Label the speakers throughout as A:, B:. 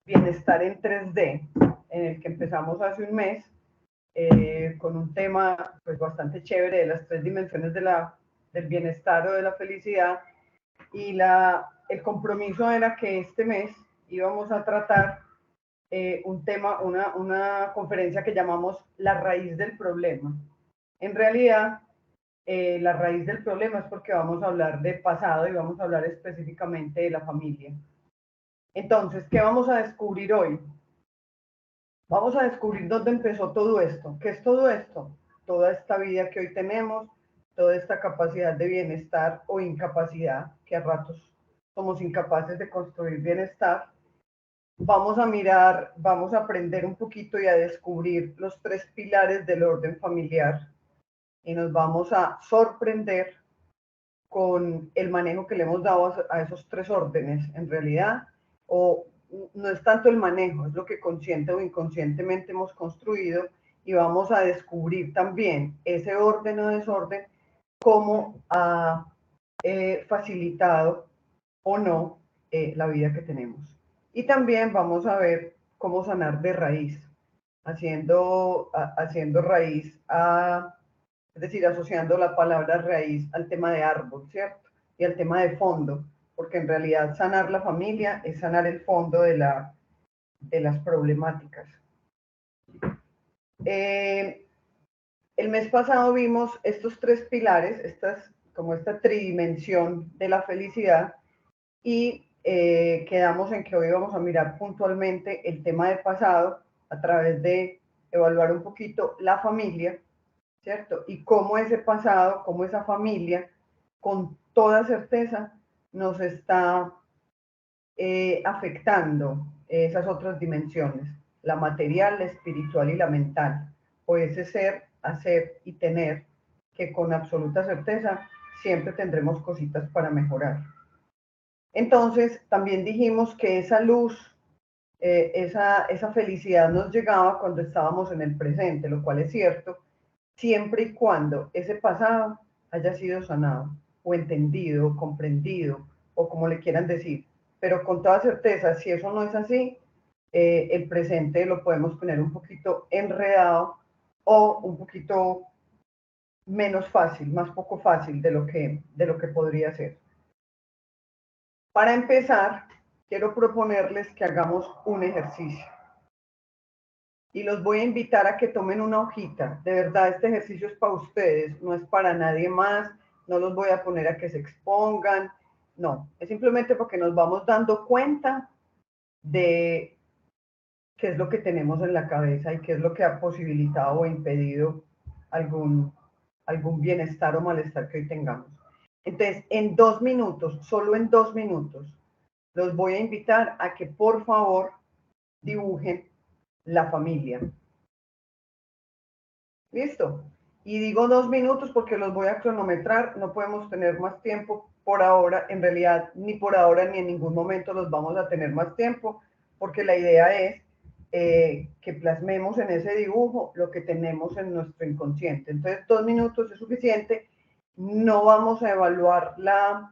A: Bienestar en 3D, en el que empezamos hace un mes, con un tema pues bastante chévere de las 3 dimensiones del bienestar o de la felicidad, y el compromiso era que este mes íbamos a tratar un tema, una conferencia que llamamos La raíz del problema. En realidad, la raíz del problema es porque vamos a hablar de pasado y vamos a hablar específicamente de la familia. Entonces, ¿qué vamos a descubrir hoy? Vamos a descubrir dónde empezó todo esto. ¿Qué es todo esto? Toda esta vida que hoy tenemos, toda esta capacidad de bienestar o incapacidad, que a ratos somos incapaces de construir bienestar. Vamos a mirar, vamos a aprender un poquito y a descubrir los 3 pilares del orden familiar, y nos vamos a sorprender con el manejo que le hemos dado a esos 3 órdenes, en realidad, o no es tanto el manejo, es lo que consciente o inconscientemente hemos construido, y vamos a descubrir también ese orden o desorden, cómo ha facilitado o no la vida que tenemos. Y también vamos a ver cómo sanar de raíz, haciendo raíz es decir, asociando la palabra raíz al tema de árbol, ¿cierto? Y al tema de fondo, porque en realidad sanar la familia es sanar el fondo de las problemáticas. El mes pasado vimos estos 3 pilares, como esta tridimensión de la felicidad, y quedamos en que hoy vamos a mirar puntualmente el tema del pasado a través de evaluar un poquito la familia, ¿cierto? Y cómo ese pasado, cómo esa familia, con toda certeza, nos está afectando esas otras dimensiones, la material, la espiritual y la mental, o ese ser, hacer y tener, que con absoluta certeza siempre tendremos cositas para mejorar. Entonces, también dijimos que esa luz, esa felicidad nos llegaba cuando estábamos en el presente, lo cual es cierto, siempre y cuando ese pasado haya sido sanado, o entendido, o comprendido, o como le quieran decir. Pero con toda certeza, si eso no es así, el presente lo podemos poner un poquito enredado o un poquito menos fácil, más poco fácil de lo que podría ser. Para empezar, quiero proponerles que hagamos un ejercicio. Y los voy a invitar a que tomen una hojita. De verdad, este ejercicio es para ustedes, no es para nadie más. No los voy a poner a que se expongan. No, es simplemente porque nos vamos dando cuenta de qué es lo que tenemos en la cabeza y qué es lo que ha posibilitado o impedido algún, algún bienestar o malestar que hoy tengamos. Entonces, en 2 minutos, solo en 2 minutos, los voy a invitar a que por favor dibujen la familia. ¿Listo? Y digo 2 minutos porque los voy a cronometrar, no podemos tener más tiempo por ahora, en realidad ni por ahora ni en ningún momento los vamos a tener más tiempo, porque la idea es que plasmemos en ese dibujo lo que tenemos en nuestro inconsciente. Entonces 2 minutos es suficiente, no vamos a evaluar la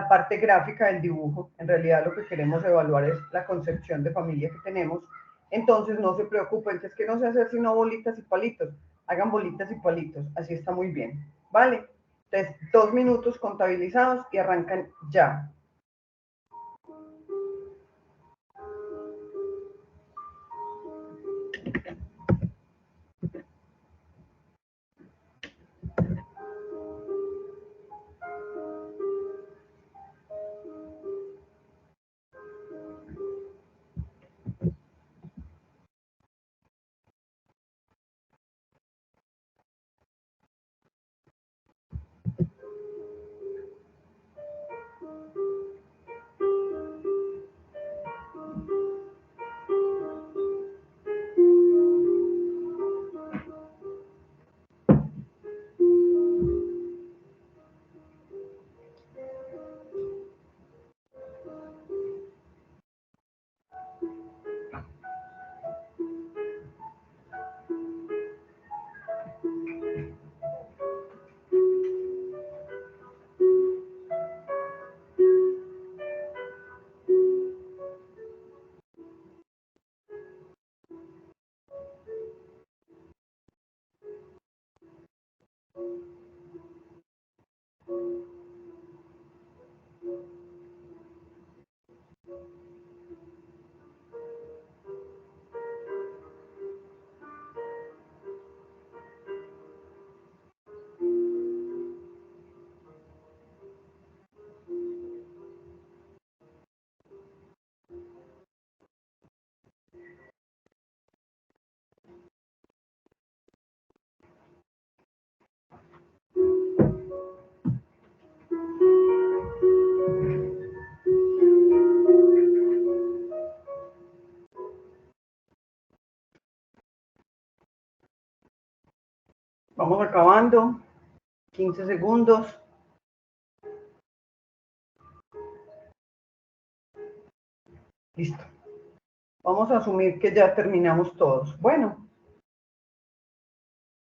A: parte gráfica del dibujo, en realidad lo que queremos evaluar es la concepción de familia que tenemos. Entonces no se preocupen, que es que no sé hacer sino bolitas y palitos, hagan bolitas y palitos, así está muy bien, ¿vale? Entonces 2 minutos contabilizados y arrancan ya. Vamos acabando. 15 segundos. Listo. Vamos a asumir que ya terminamos todos. Bueno,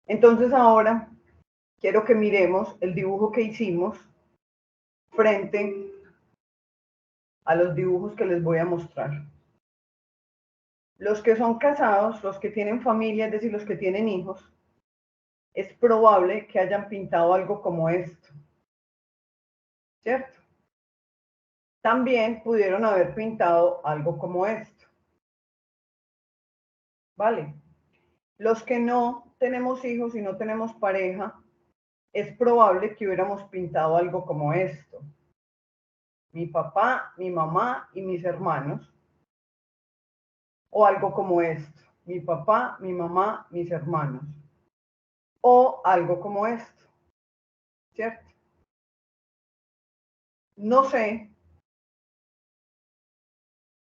A: entonces ahora quiero que miremos el dibujo que hicimos frente a los dibujos que les voy a mostrar. Los que son casados, los que tienen familia, es decir, los que tienen hijos, es probable que hayan pintado algo como esto, ¿cierto? También pudieron haber pintado algo como esto, ¿vale? Los que no tenemos hijos y no tenemos pareja, es probable que hubiéramos pintado algo como esto. Mi papá, mi mamá y mis hermanos. O algo como esto. Mi papá, mi mamá, mis hermanos. O algo como esto. ¿Cierto? No sé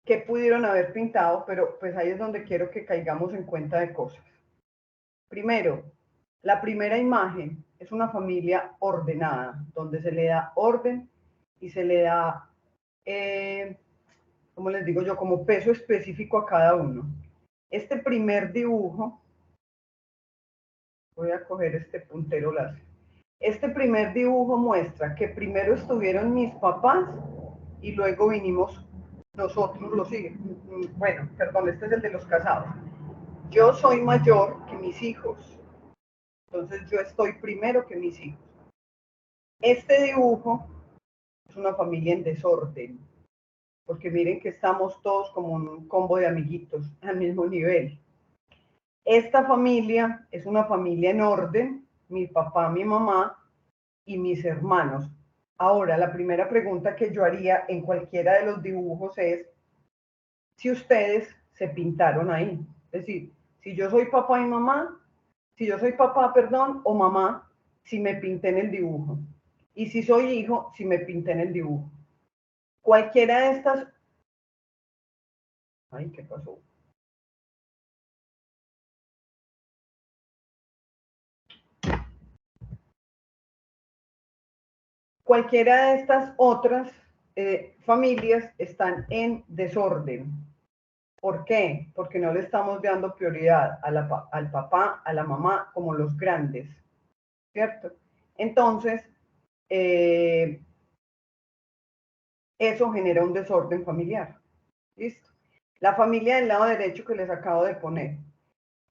A: qué pudieron haber pintado, pero pues ahí es donde quiero que caigamos en cuenta de cosas. Primero, la primera imagen es una familia ordenada, donde se le da orden y se le da, como les digo yo, como peso específico a cada uno. Este primer dibujo, voy a coger este puntero láser. Este primer dibujo muestra que primero estuvieron mis papás y luego vinimos nosotros los hijos. Bueno, perdón, este es el de los casados. Yo soy mayor que mis hijos, entonces yo estoy primero que mis hijos. Este dibujo es una familia en desorden, porque miren que estamos todos como un combo de amiguitos al mismo nivel. Esta familia es una familia en orden, mi papá, mi mamá y mis hermanos. Ahora, la primera pregunta que yo haría en cualquiera de los dibujos es si ustedes se pintaron ahí. Es decir, si yo soy papá y mamá, si yo soy papá, perdón, o mamá, si me pinté en el dibujo. Y si soy hijo, si me pinté en el dibujo. Cualquiera de estas... Ay, ¿qué pasó? Cualquiera de estas otras familias están en desorden. ¿Por qué? Porque no le estamos dando prioridad al papá, a la mamá, como los grandes, ¿cierto? Entonces, eso genera un desorden familiar. ¿Listo? La familia del lado derecho que les acabo de poner.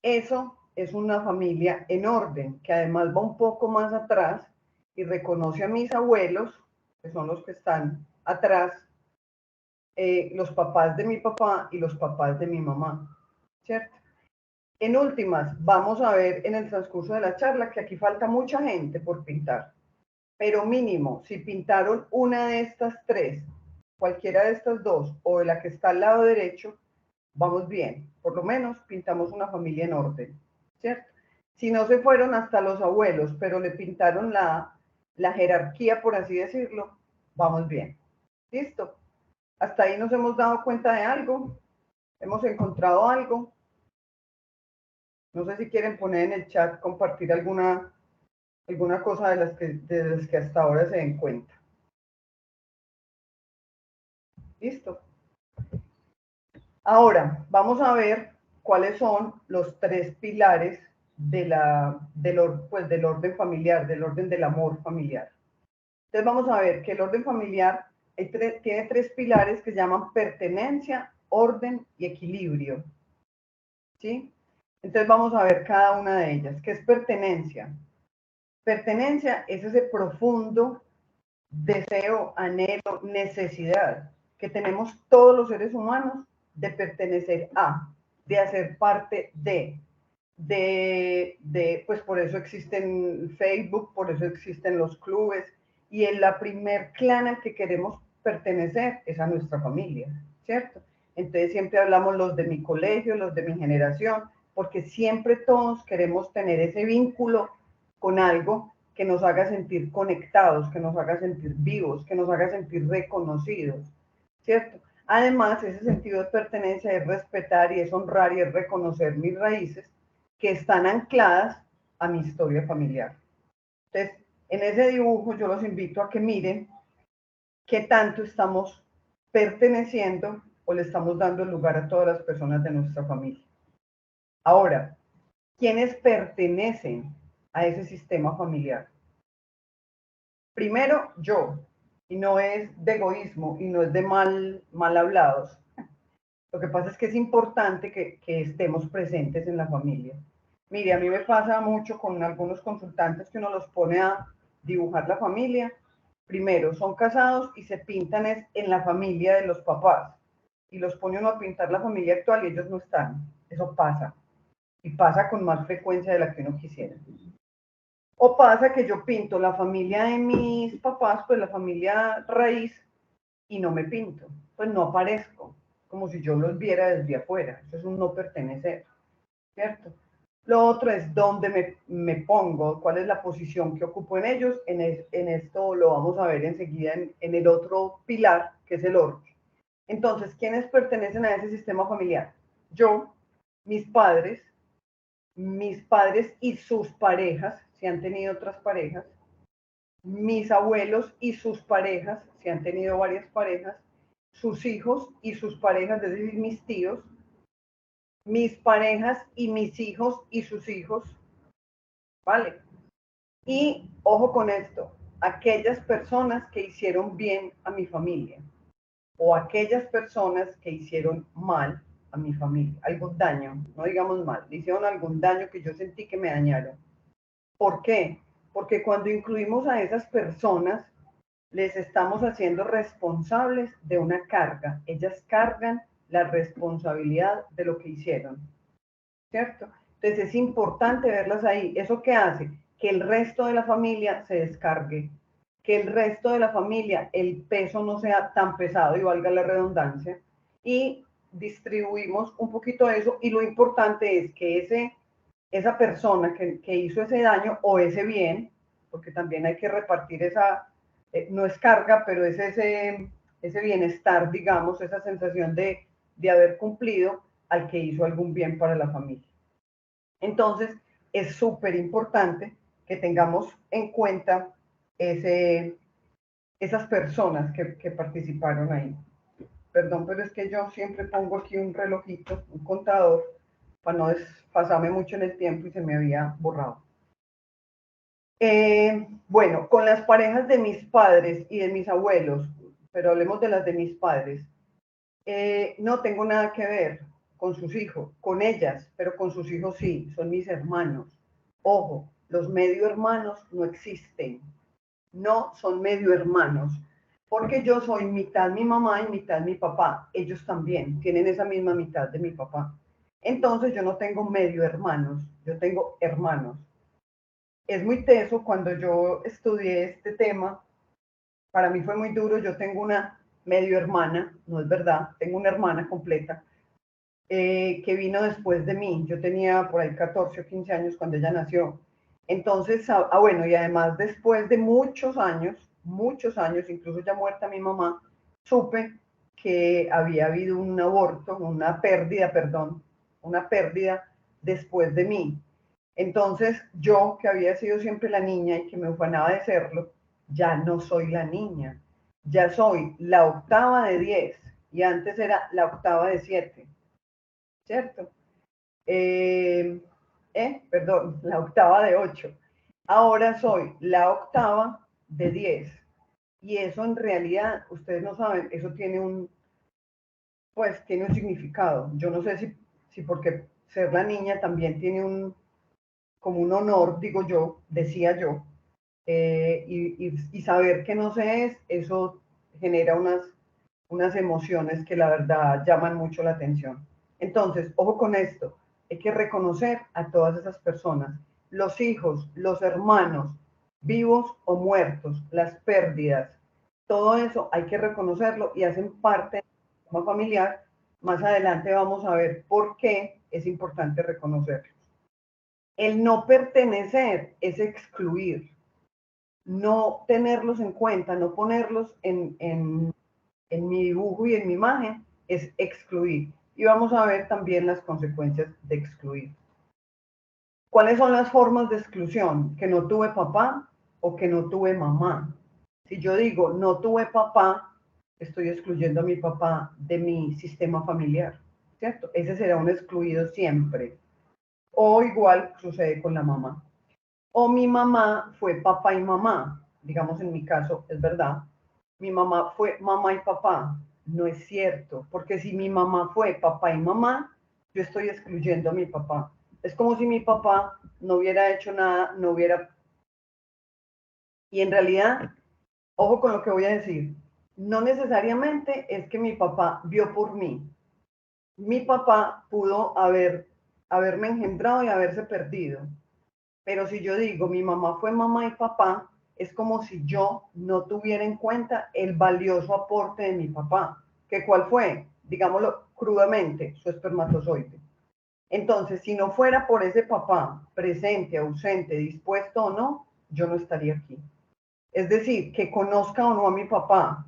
A: Eso es una familia en orden, que además va un poco más atrás y reconoce a mis abuelos, que son los que están atrás, los papás de mi papá y los papás de mi mamá, ¿cierto? En últimas, vamos a ver en el transcurso de la charla que aquí falta mucha gente por pintar, pero mínimo, si pintaron una de estas tres, cualquiera de estas dos o de la que está al lado derecho, vamos bien, por lo menos pintamos una familia en orden, ¿cierto? Si no se fueron hasta los abuelos, pero le pintaron la jerarquía, por así decirlo, vamos bien. ¿Listo? Hasta ahí nos hemos dado cuenta de algo, hemos encontrado algo. No sé si quieren poner en el chat, compartir alguna cosa de las que hasta ahora se den cuenta. ¿Listo? Ahora, vamos a ver cuáles son los tres pilares del orden familiar, del orden del amor familiar. Entonces vamos a ver que el orden familiar tiene tres pilares que se llaman pertenencia, orden y equilibrio. ¿Sí? Entonces vamos a ver cada una de ellas. ¿Qué es pertenencia? Pertenencia es ese profundo deseo, anhelo, necesidad que tenemos todos los seres humanos de pertenecer a, de hacer parte pues por eso existen Facebook, por eso existen los clubes, y en la primer clan al que queremos pertenecer es a nuestra familia, ¿cierto? Entonces siempre hablamos los de mi colegio, los de mi generación, porque siempre todos queremos tener ese vínculo con algo que nos haga sentir conectados, que nos haga sentir vivos, que nos haga sentir reconocidos, ¿cierto? Además, ese sentido de pertenencia es respetar y es honrar y es reconocer mis raíces que están ancladas a mi historia familiar. Entonces, en ese dibujo yo los invito a que miren qué tanto estamos perteneciendo o le estamos dando lugar a todas las personas de nuestra familia. Ahora, ¿quiénes pertenecen a ese sistema familiar? Primero, yo, y no es de egoísmo y no es de mal hablados. Lo que pasa es que es importante que estemos presentes en la familia. Mire, a mí me pasa mucho con algunos consultantes que uno los pone a dibujar la familia. Primero, son casados y se pintan en la familia de los papás. Y los pone uno a pintar la familia actual y ellos no están. Eso pasa. Y pasa con más frecuencia de la que uno quisiera. O pasa que yo pinto la familia de mis papás, pues la familia raíz, y no me pinto. Pues no aparezco, como si yo los viera desde afuera. Eso es un no pertenecer, ¿cierto? Lo otro es dónde me pongo, cuál es la posición que ocupo en ellos. En esto lo vamos a ver enseguida en el otro pilar, que es el orden. Entonces, ¿quiénes pertenecen a ese sistema familiar? Yo, mis padres y sus parejas, si han tenido otras parejas, mis abuelos y sus parejas, si han tenido varias parejas, sus hijos y sus parejas, es decir, mis tíos, mis parejas y mis hijos y sus hijos, ¿vale? Y ojo con esto, aquellas personas que hicieron bien a mi familia o aquellas personas que hicieron mal a mi familia, algún daño, no digamos mal, le hicieron algún daño que yo sentí que me dañaron. ¿Por qué? Porque cuando incluimos a esas personas, les estamos haciendo responsables de una carga. Ellas cargan la responsabilidad de lo que hicieron, ¿cierto? Entonces es importante verlas ahí. ¿Eso qué hace? Que el resto de la familia se descargue, que el resto de la familia, el peso no sea tan pesado y valga la redundancia, y distribuimos un poquito eso, y lo importante es que esa persona que hizo ese daño o ese bien, porque también hay que repartir esa, no es carga, pero es ese bienestar, digamos, esa sensación de haber cumplido al que hizo algún bien para la familia. Entonces, es súper importante que tengamos en cuenta esas personas que participaron ahí. Perdón, pero es que yo siempre pongo aquí un relojito, un contador, para no desfasarme mucho en el tiempo y se me había borrado. Bueno, con las parejas de mis padres y de mis abuelos, pero hablemos de las de mis padres, no tengo nada que ver con sus hijos, con ellas, pero con sus hijos sí, son mis hermanos. Ojo, los medio hermanos no existen, no son medio hermanos, porque yo soy mitad mi mamá y mitad mi papá. Ellos también tienen esa misma mitad de mi papá. Entonces yo no tengo medio hermanos, yo tengo hermanos. Es muy teso cuando yo estudié este tema, para mí fue muy duro. Yo tengo una medio hermana, no es verdad, tengo una hermana completa, que vino después de mí. Yo tenía por ahí 14 o 15 años cuando ella nació. Entonces, bueno, y además después de muchos años, incluso ya muerta mi mamá, supe que había habido un aborto, una pérdida después de mí. Entonces, yo, que había sido siempre la niña y que me ufanaba de serlo, ya no soy la niña, ya soy la octava de 10 y antes era la octava de 7, ¿cierto? Perdón, la octava de 8. Ahora soy la octava de 10. Y eso en realidad, ustedes no saben, eso tiene un significado. Yo no sé si porque ser la niña también tiene como un honor, digo yo, decía yo, y saber que no se es, eso genera unas emociones que la verdad llaman mucho la atención. Entonces, ojo con esto, hay que reconocer a todas esas personas, los hijos, los hermanos, vivos o muertos, las pérdidas, todo eso hay que reconocerlo y hacen parte del sistema familiar. Más adelante vamos a ver por qué es importante reconocerlos. El no pertenecer es excluir, no tenerlos en cuenta, no ponerlos en mi dibujo y en mi imagen, es excluir. Y vamos a ver también las consecuencias de excluir. ¿Cuáles son las formas de exclusión? Que no tuve papá o que no tuve mamá. Si yo digo no tuve papá, estoy excluyendo a mi papá de mi sistema familiar, ¿cierto? Ese será un excluido siempre. O igual sucede con la mamá. O mi mamá fue papá y mamá. Digamos en mi caso, es verdad. Mi mamá fue mamá y papá. No es cierto, porque si mi mamá fue papá y mamá, yo estoy excluyendo a mi papá. Es como si mi papá no hubiera hecho nada, no hubiera... Y en realidad, ojo con lo que voy a decir, no necesariamente es que mi papá vio por mí. Mi papá pudo haberme engendrado y haberse perdido. Pero si yo digo mi mamá fue mamá y papá, es como si yo no tuviera en cuenta el valioso aporte de mi papá. ¿Que cuál fue? Digámoslo crudamente, su espermatozoide. Entonces, si no fuera por ese papá, presente, ausente, dispuesto o no, yo no estaría aquí. Es decir, que conozca o no a mi papá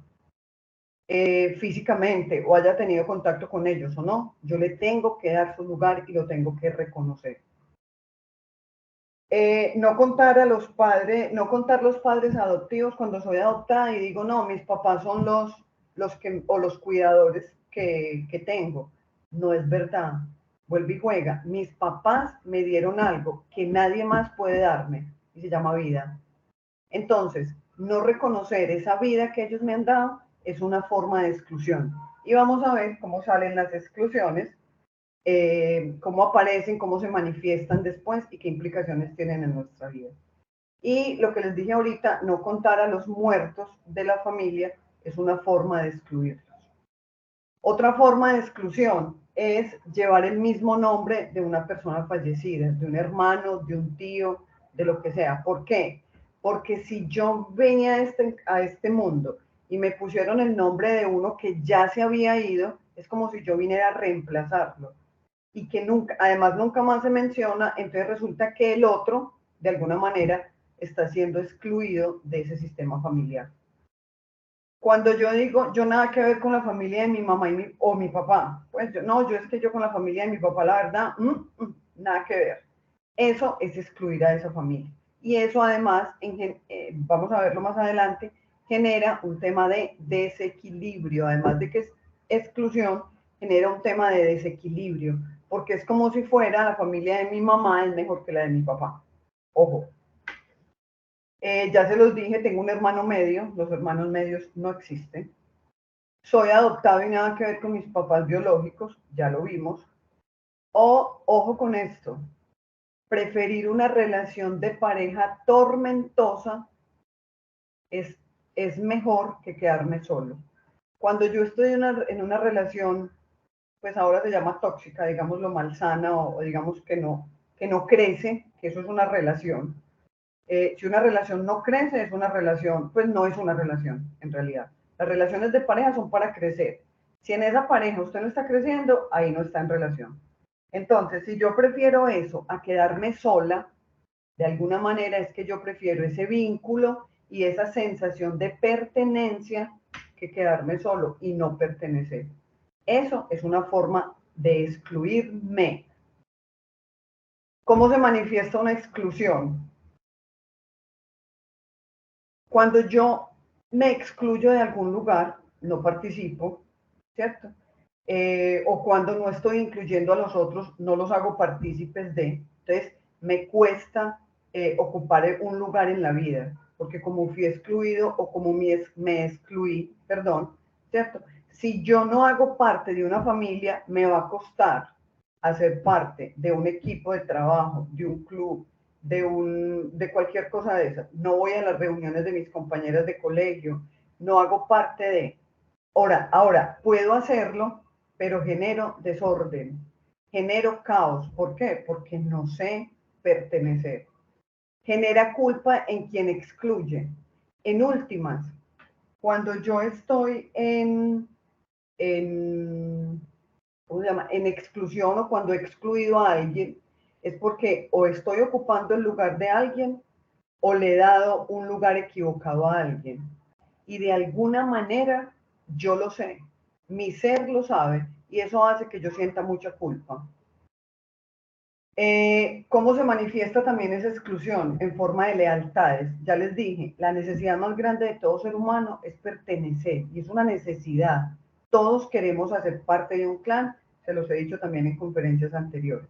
A: físicamente o haya tenido contacto con ellos o no, yo le tengo que dar su lugar y lo tengo que reconocer. No contar a los padres, no contar los padres adoptivos cuando soy adoptada y digo, no, mis papás son los que, o los cuidadores que tengo. No es verdad. Vuelve y juega. Mis papás me dieron algo que nadie más puede darme y se llama vida. Entonces, no reconocer esa vida que ellos me han dado es una forma de exclusión. Y vamos a ver cómo salen las exclusiones, cómo aparecen, cómo se manifiestan después y qué implicaciones tienen en nuestra vida. Y lo que les dije ahorita, no contar a los muertos de la familia es una forma de excluirlos. Otra forma de exclusión es llevar el mismo nombre de una persona fallecida, de un hermano, de un tío, de lo que sea. ¿Por qué? Porque si yo venía a este mundo y me pusieron el nombre de uno que ya se había ido, es como si yo viniera a reemplazarlo y que nunca, además nunca más se menciona, entonces resulta que el otro, de alguna manera, está siendo excluido de ese sistema familiar. Cuando yo digo, yo nada que ver con la familia de mi mamá o mi papá, pues yo, no, yo es que yo con la familia de mi papá, la verdad, nada que ver. Eso es excluir a esa familia. Y eso además, vamos a verlo más adelante, genera un tema de desequilibrio, además de que es exclusión, genera un tema de desequilibrio, porque es como si fuera la familia de mi mamá es mejor que la de mi papá. Ojo. Ya se los dije, tengo un hermano medio, los hermanos medios no existen. Soy adoptado y nada que ver con mis papás biológicos, ya lo vimos. O, ojo con esto, preferir una relación de pareja tormentosa es, es mejor que quedarme solo. Cuando yo estoy en una relación, pues ahora se llama tóxica, digámoslo malsana o digamos que no crece, que eso es una relación. Si una relación no crece, es una relación, pues no es una relación en realidad. Las relaciones de pareja son para crecer. Si en esa pareja usted no está creciendo, ahí no está en relación. Entonces, si yo prefiero eso a quedarme sola, de alguna manera es que yo prefiero ese vínculo y esa sensación de pertenencia que quedarme solo y no pertenecer. Eso es una forma de excluirme. ¿Cómo se manifiesta una exclusión? Cuando yo me excluyo de algún lugar, no participo, ¿cierto? O cuando no estoy incluyendo a los otros, no los hago partícipes de. Entonces, me cuesta ocupar un lugar en la vida, porque como fui excluido o como me excluí, perdón, ¿cierto? Si yo no hago parte de una familia, me va a costar hacer parte de un equipo de trabajo, de un club, de cualquier cosa de esas. No voy a las reuniones de mis compañeras de colegio, no hago parte de. Ahora, puedo hacerlo, pero genero desorden, genero caos. ¿Por qué? Porque no sé pertenecer. Genera culpa en quien excluye. En últimas, cuando yo estoy en ¿cómo se llama? En exclusión o cuando he excluido a alguien, es porque o estoy ocupando el lugar de alguien o le he dado un lugar equivocado a alguien. Y de alguna manera yo lo sé, mi ser lo sabe y eso hace que yo sienta mucha culpa. ¿Cómo se manifiesta también esa exclusión? En forma de lealtades. Ya les dije, la necesidad más grande de todo ser humano es pertenecer, y es una necesidad. Todos queremos hacer parte de un clan, se los he dicho también en conferencias anteriores.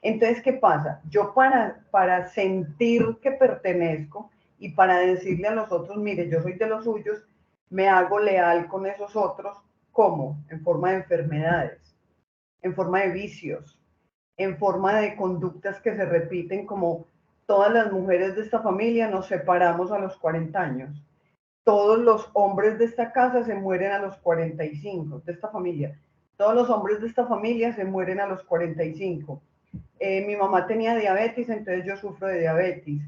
A: Entonces, ¿qué pasa? Yo para sentir que pertenezco y para decirle a los otros, mire, yo soy de los suyos, me hago leal con esos otros. ¿Cómo? En forma de enfermedades, en forma de vicios, en forma de conductas que se repiten, como todas las mujeres de esta familia nos separamos a los 40 años. Todos los hombres de esta casa se mueren a los 45, de esta familia. Todos los hombres de esta familia se mueren a los 45. Mi mamá tenía diabetes, entonces yo sufro de diabetes.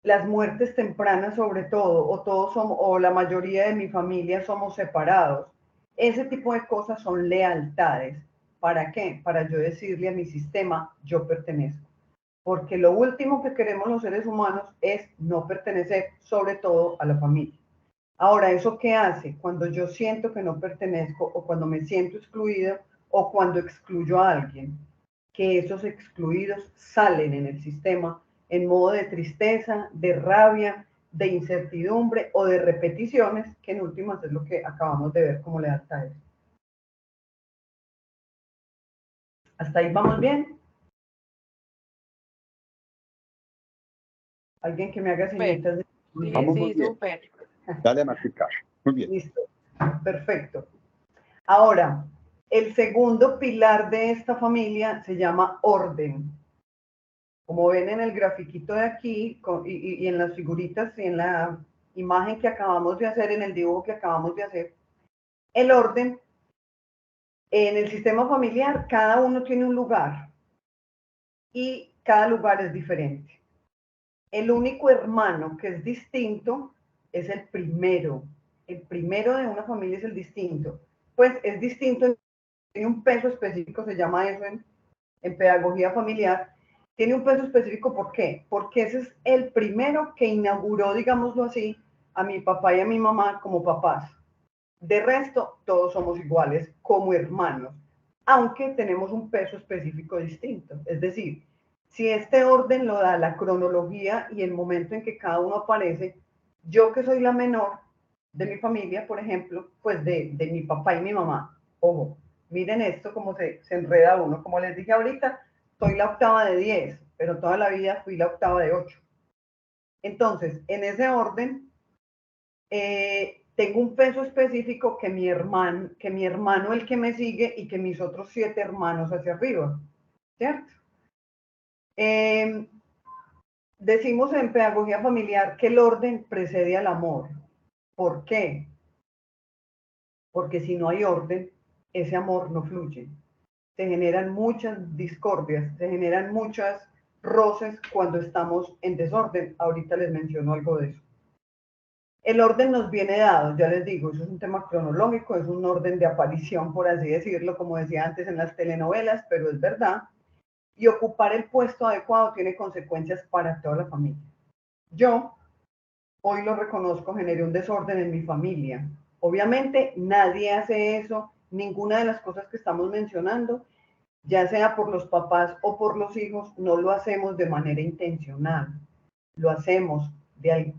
A: Las muertes tempranas sobre todo, o todos somos, o la mayoría de mi familia somos separados. Ese tipo de cosas son lealtades. ¿Para qué? Para yo decirle a mi sistema, yo pertenezco. Porque lo último que queremos los seres humanos es no pertenecer, sobre todo a la familia. Ahora, ¿eso qué hace? Cuando yo siento que no pertenezco, o cuando me siento excluido, o cuando excluyo a alguien, que esos excluidos salen en el sistema en modo de tristeza, de rabia, de incertidumbre o de repeticiones, que en últimas es lo que acabamos de ver como lealtades. ¿Hasta ahí vamos bien? Alguien que me haga
B: Súper.
A: señitas de...
C: Vamos muy
B: Sí,
C: bien.
B: súper.
C: Dale a masticar. Muy bien.
A: Listo, perfecto. Ahora, el segundo pilar de esta familia se llama orden. Como ven en el grafiquito de aquí y en las figuritas y en la imagen que acabamos de hacer, en el dibujo que acabamos de hacer, el orden en el sistema familiar, cada uno tiene un lugar y cada lugar es diferente. El único hermano que es distinto es el primero. El primero de una familia es el distinto. Pues es distinto, tiene un peso específico, se llama eso en pedagogía familiar. Tiene un peso específico, ¿por qué? Porque ese es el primero que inauguró, digámoslo así, a mi papá y a mi mamá como papás. De resto, todos somos iguales como hermanos, aunque tenemos un peso específico distinto. Es decir, si este orden lo da la cronología y el momento en que cada uno aparece, yo que soy la menor de mi familia, por ejemplo, pues de mi papá y mi mamá, ojo, miren esto como se enreda uno. Como les dije ahorita, soy la octava de 10, pero toda la vida fui la octava de 8. Entonces, en ese orden, tengo un peso específico que mi hermano, el que me sigue, y que mis otros 7 hermanos hacia arriba, ¿cierto? Decimos en pedagogía familiar que el orden precede al amor. ¿Por qué? Porque si no hay orden, ese amor no fluye. Se generan muchas discordias, se generan muchas roces cuando estamos en desorden. Ahorita les menciono algo de eso. El orden nos viene dado, ya les digo, eso es un tema cronológico, es un orden de aparición, por así decirlo, como decía antes en las telenovelas, pero es verdad. Y ocupar el puesto adecuado tiene consecuencias para toda la familia. Yo, hoy lo reconozco, generé un desorden en mi familia. Obviamente nadie hace eso, ninguna de las cosas que estamos mencionando, ya sea por los papás o por los hijos, no lo hacemos de manera intencional. Lo hacemos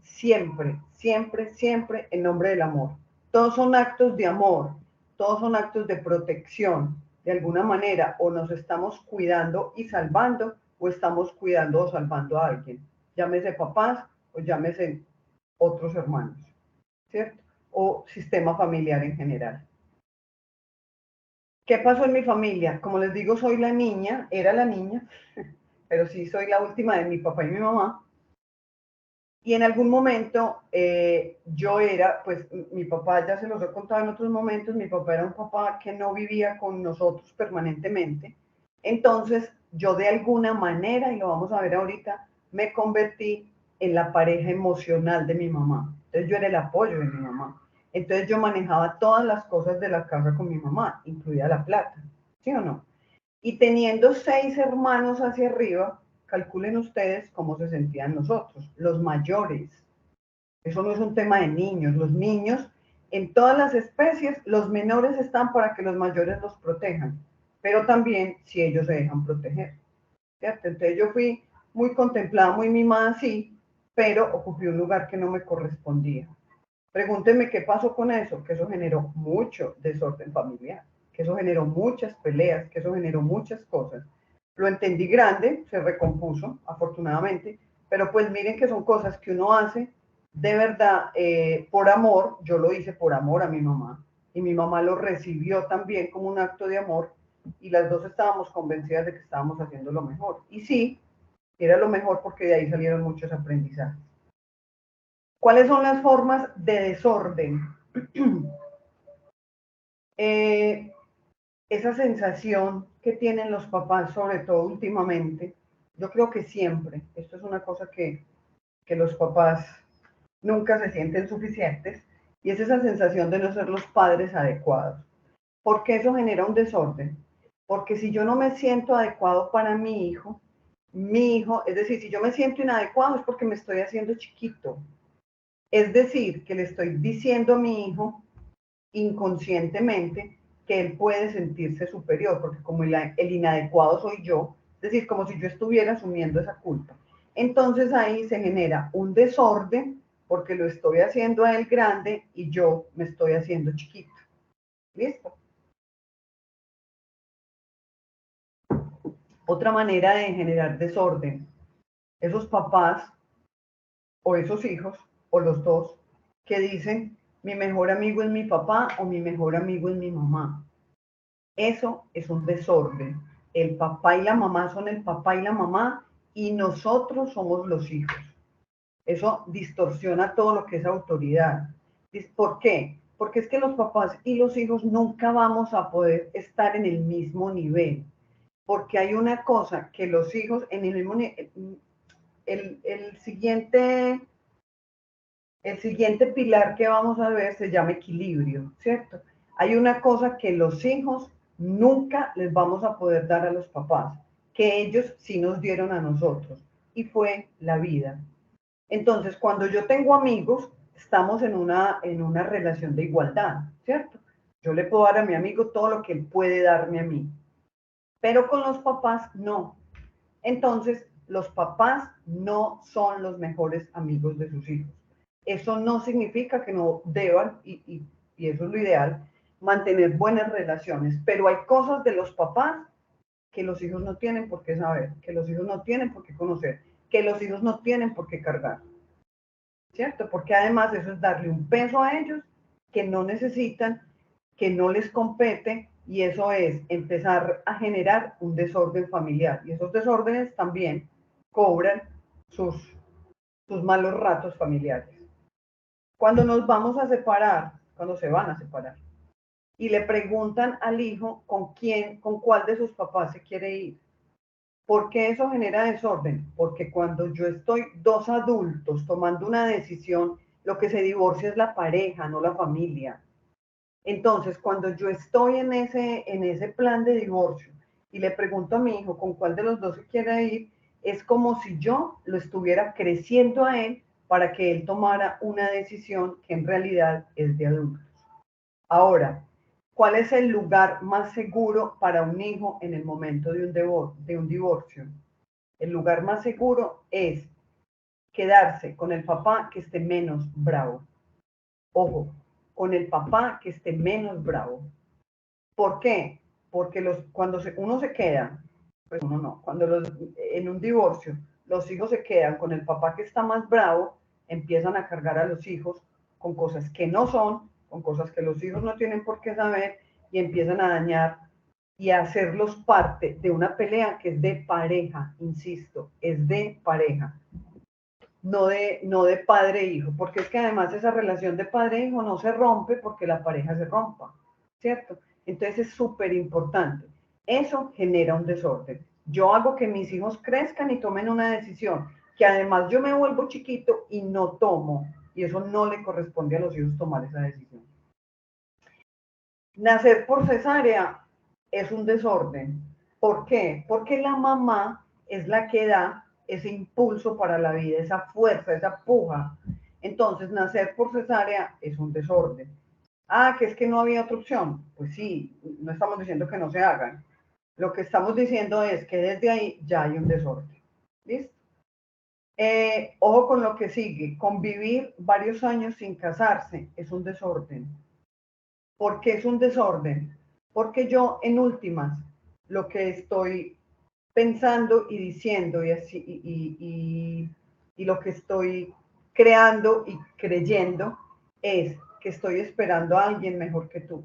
A: siempre, siempre, siempre en nombre del amor. Todos son actos de amor, todos son actos de protección. De alguna manera, o nos estamos cuidando y salvando, o estamos cuidando o salvando a alguien. Llámese papás o llámese otros hermanos, ¿cierto? O sistema familiar en general. ¿Qué pasó en mi familia? Como les digo, soy la niña, era la niña, pero sí soy la última de mi papá y mi mamá. Y en algún momento yo era, pues mi papá, ya se los he contado en otros momentos, mi papá era un papá que no vivía con nosotros permanentemente. Entonces yo de alguna manera, y lo vamos a ver ahorita, me convertí en la pareja emocional de mi mamá. Entonces yo era el apoyo de mi mamá. Entonces yo manejaba todas las cosas de la casa con mi mamá, incluida la plata, ¿sí o no? Y teniendo 6 hermanos hacia arriba, calculen ustedes cómo se sentían nosotros, los mayores. Eso no es un tema de niños. Los niños, en todas las especies, los menores están para que los mayores los protejan. pero también si ellos se dejan proteger, ¿cierto? Entonces yo fui muy contemplada, muy mimada, sí, pero ocupé un lugar que no me correspondía. Pregúntenme qué pasó con eso, que eso generó mucho desorden familiar, que eso generó muchas peleas, que eso generó muchas cosas. Lo entendí grande, se recompuso, afortunadamente, pero pues miren que son cosas que uno hace de verdad por amor. Yo lo hice por amor a mi mamá y mi mamá lo recibió también como un acto de amor y las dos estábamos convencidas de que estábamos haciendo lo mejor. Y sí, era lo mejor porque de ahí salieron muchos aprendizajes. ¿Cuáles son las formas de desorden? Esa sensación que tienen los papás, sobre todo últimamente, yo creo que siempre, esto es una cosa que los papás nunca se sienten suficientes, y es esa sensación de no ser los padres adecuados. ¿Por qué eso genera un desorden? Porque si yo no me siento adecuado para mi hijo, es decir, si yo me siento inadecuado es porque me estoy haciendo chiquito. Es decir, que le estoy diciendo a mi hijo inconscientemente que él puede sentirse superior, porque como el inadecuado soy yo, es decir, como si yo estuviera asumiendo esa culpa. Entonces ahí se genera un desorden porque lo estoy haciendo a él grande y yo me estoy haciendo chiquito. ¿Listo? Otra manera de generar desorden, esos papás o esos hijos o los dos que dicen mi mejor amigo es mi papá o mi mejor amigo es mi mamá. Eso es un desorden. El papá y la mamá son el papá y la mamá y nosotros somos los hijos. Eso distorsiona todo lo que es autoridad. ¿Por qué? Porque es que los papás y los hijos nunca vamos a poder estar en el mismo nivel. Porque hay una cosa que los hijos en el mismo nivel, el siguiente pilar que vamos a ver se llama equilibrio, ¿cierto? Hay una cosa que los hijos nunca les vamos a poder dar a los papás, que ellos sí nos dieron a nosotros, y fue la vida. Entonces, cuando yo tengo amigos, estamos en una relación de igualdad, ¿cierto? Yo le puedo dar a mi amigo todo lo que él puede darme a mí, pero con los papás no. Entonces, los papás no son los mejores amigos de sus hijos. Eso no significa que no deban, y eso es lo ideal, mantener buenas relaciones, pero hay cosas de los papás que los hijos no tienen por qué saber, que los hijos no tienen por qué conocer, que los hijos no tienen por qué cargar, ¿cierto? Porque además eso es darle un peso a ellos que no necesitan, que no les compete, y eso es empezar a generar un desorden familiar. Y esos desórdenes también cobran sus, sus malos ratos familiares. Cuando nos vamos a separar, cuando se van a separar, y le preguntan al hijo con cuál de sus papás se quiere ir. ¿Por qué eso genera desorden? Porque cuando yo estoy dos adultos tomando una decisión, lo que se divorcia es la pareja, no la familia. Entonces, cuando yo estoy en ese plan de divorcio y le pregunto a mi hijo con cuál de los dos se quiere ir, es como si yo lo estuviera creciendo a él para que él tomara una decisión que en realidad es de adultos. Ahora, ¿cuál es el lugar más seguro para un hijo en el momento de un divorcio? El lugar más seguro es quedarse con el papá que esté menos bravo. Ojo, con el papá que esté menos bravo. ¿Por qué? Porque cuando uno se queda, pues uno no, en un divorcio los hijos se quedan con el papá que está más bravo, empiezan a cargar a los hijos con cosas que no son, con cosas que los hijos no tienen por qué saber, y empiezan a dañar y a hacerlos parte de una pelea que es de pareja, insisto, es de pareja, no de padre e hijo, porque es que además esa relación de padre e hijo no se rompe porque la pareja se rompa, ¿cierto? Entonces es súper importante. Eso genera un desorden. Yo hago que mis hijos crezcan y tomen una decisión, que además yo me vuelvo chiquito y no tomo, y eso no le corresponde a los hijos tomar esa decisión. Nacer por cesárea es un desorden. ¿Por qué? Porque la mamá es la que da ese impulso para la vida, esa fuerza, esa puja. Entonces, nacer por cesárea es un desorden. Ah, que es que no había otra opción. Pues sí, no estamos diciendo que no se hagan, Lo que estamos diciendo es que desde ahí ya hay un desorden. ¿Listo? Ojo con lo que sigue. Convivir varios años sin casarse es un desorden. ¿Por qué es un desorden? Porque yo, en últimas, lo que estoy pensando y diciendo y lo que estoy creando y creyendo es que estoy esperando a alguien mejor que tú.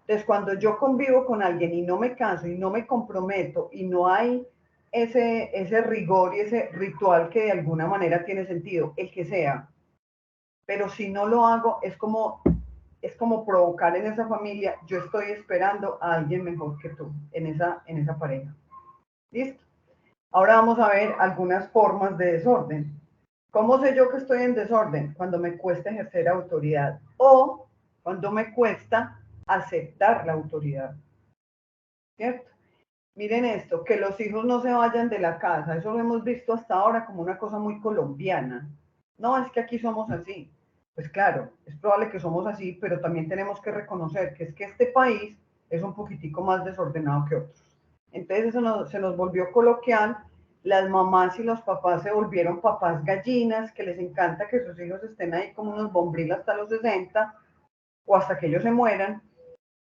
A: Entonces, cuando yo convivo con alguien y no me caso y no me comprometo y no hay ese rigor y ese ritual que de alguna manera tiene sentido, el que sea, pero si no lo hago, es como provocar en esa familia, yo estoy esperando a alguien mejor que tú en esa pareja. ¿Listo? Ahora vamos a ver algunas formas de desorden. ¿Cómo sé yo que estoy en desorden? Cuando me cuesta ejercer autoridad o cuando me cuesta aceptar la autoridad. ¿Cierto? Miren esto, que los hijos no se vayan de la casa, eso lo hemos visto hasta ahora como una cosa muy colombiana. No, es que aquí somos así. Pues claro, es probable que somos así, pero también tenemos que reconocer que es que este país es un poquitico más desordenado que otros. Entonces eso se nos volvió coloquial, las mamás y los papás se volvieron papás gallinas, que les encanta que sus hijos estén ahí como unos bombril hasta los 60 o hasta que ellos se mueran,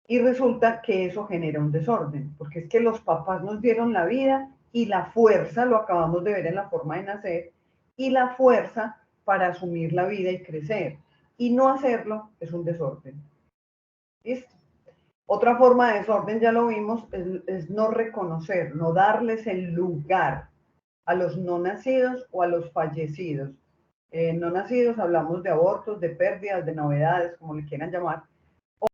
A: y resulta que eso genera un desorden, porque es que los papás nos dieron la vida y la fuerza, lo acabamos de ver en la forma de nacer, y la fuerza para asumir la vida y crecer. Y no hacerlo es un desorden. ¿Listo? Otra forma de desorden, ya lo vimos, es no reconocer, no darles el lugar a los no nacidos o a los fallecidos. No nacidos hablamos de abortos, de pérdidas, de novedades, como le quieran llamar,